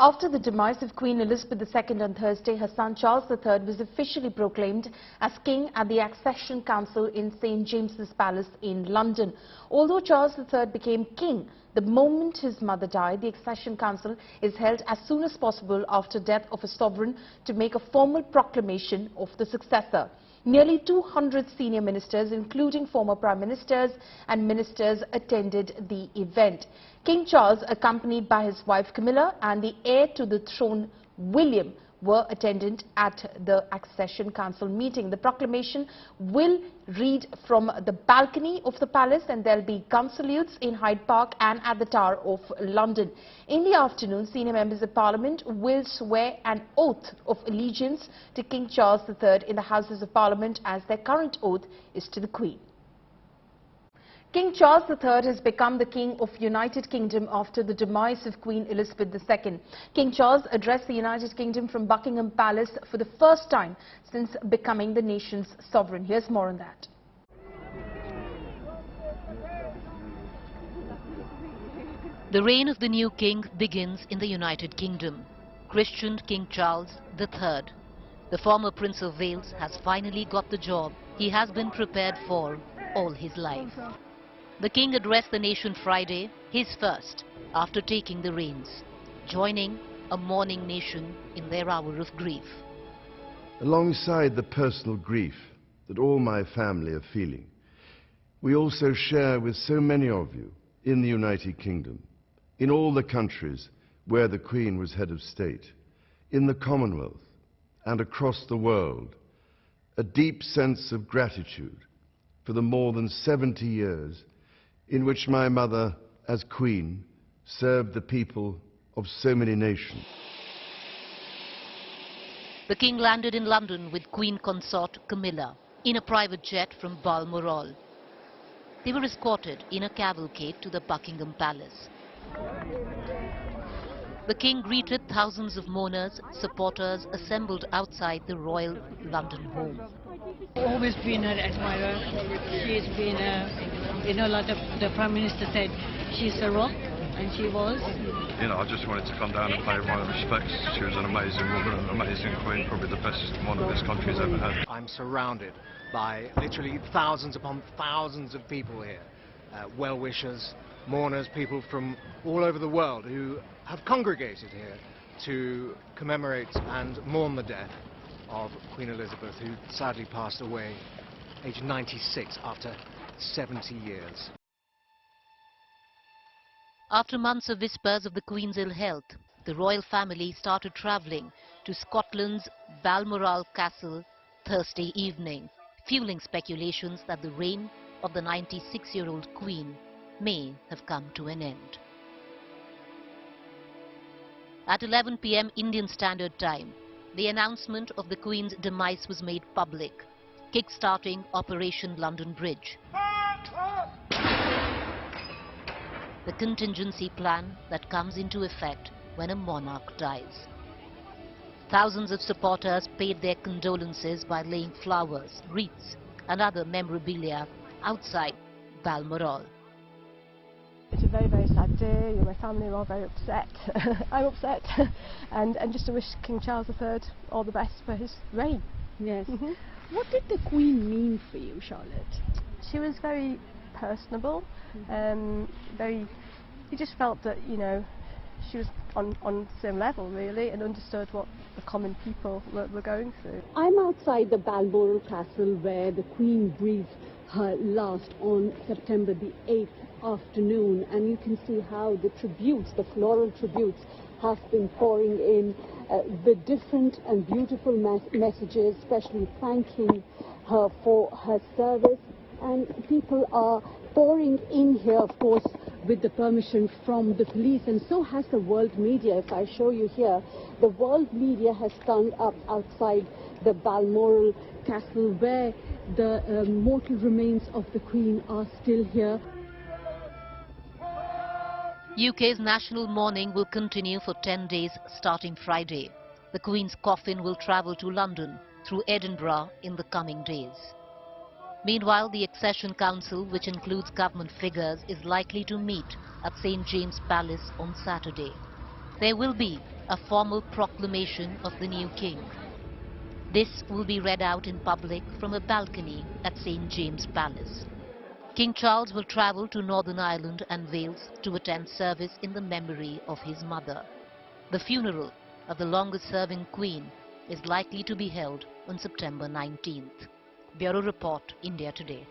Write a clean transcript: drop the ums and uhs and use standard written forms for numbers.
After the demise of Queen Elizabeth II on Thursday, her son Charles III was officially proclaimed as king at the Accession Council in St. James's Palace in London. Although Charles III became king the moment his mother died, the Accession Council is held as soon as possible after death of a sovereign to make a formal proclamation of the successor. Nearly 200 senior ministers, including former prime ministers and ministers, attended the event. King Charles, accompanied by his wife Camilla and the heir to the throne William, were attendant at the Accession Council meeting. The proclamation will read from the balcony of the palace, and there will be gun salutes in Hyde Park and at the Tower of London. In the afternoon, senior members of Parliament will swear an oath of allegiance to King Charles III in the Houses of Parliament, as their current oath is to the Queen. King Charles III has become the King of United Kingdom after the demise of Queen Elizabeth II. King Charles addressed the United Kingdom from Buckingham Palace for the first time since becoming the nation's sovereign. Here's more on that. The reign of the new king begins in the United Kingdom. Christianed King Charles III. The former Prince of Wales has finally got the job he has been prepared for all his life. The king addressed the nation Friday, his first, after taking the reins, joining a mourning nation in their hour of grief. Alongside the personal grief that all my family are feeling, we also share with so many of you in the United Kingdom, in all the countries where the Queen was head of state, in the Commonwealth and across the world, a deep sense of gratitude for the more than 70 years in which my mother, as Queen, served the people of so many nations. The king landed in London with Queen consort Camilla in a private jet from Balmoral. They were escorted in a cavalcade to the Buckingham Palace. The king greeted thousands of mourners, supporters assembled outside the royal London home. Always been an admirer. She's been like the Prime Minister said, she's a rock, and she was. I just wanted to come down and pay my respects. She was an amazing woman, an amazing queen, probably the best one that this country's ever had. I'm surrounded by literally thousands upon thousands of people here, well-wishers, mourners, people from all over the world who have congregated here to commemorate and mourn the death of Queen Elizabeth, who sadly passed away aged 96 after 70 years. After months of whispers of the Queen's ill health, the royal family started travelling to Scotland's Balmoral Castle Thursday evening, fueling speculations that the reign of the 96-year-old Queen may have come to an end. At 11 p.m. Indian Standard Time, the announcement of the Queen's demise was made public, kick-starting Operation London Bridge. The contingency plan that comes into effect when a monarch dies. Thousands of supporters paid their condolences by laying flowers, wreaths and other memorabilia outside Balmoral. It's a very, very sad day. My family are all very upset. I'm upset. and just to wish King Charles III all the best for his reign. Yes. What did the Queen mean for you, Charlotte? She was very personable. You just felt that, she was on the same level, really, and understood what the common people were going through. I'm outside the Balmoral Castle where the Queen breathed her last on September the 8th afternoon, and you can see how the tributes, the floral tributes, have been pouring in with different and beautiful messages, especially thanking her for her service. And people are pouring in here, of course, with the permission from the police, and so has the world media. If I show you here, the world media has turned up outside the Balmoral Castle where the mortal remains of the Queen are still here. UK's national mourning will continue for 10 days starting Friday. The Queen's coffin will travel to London through Edinburgh in the coming days. Meanwhile, the Accession Council, which includes government figures, is likely to meet at St. James' Palace on Saturday. There will be a formal proclamation of the new king. This will be read out in public from a balcony at St. James Palace. King Charles will travel to Northern Ireland and Wales to attend service in the memory of his mother. The funeral of the longest-serving Queen is likely to be held on September 19th. Bureau Report, India Today.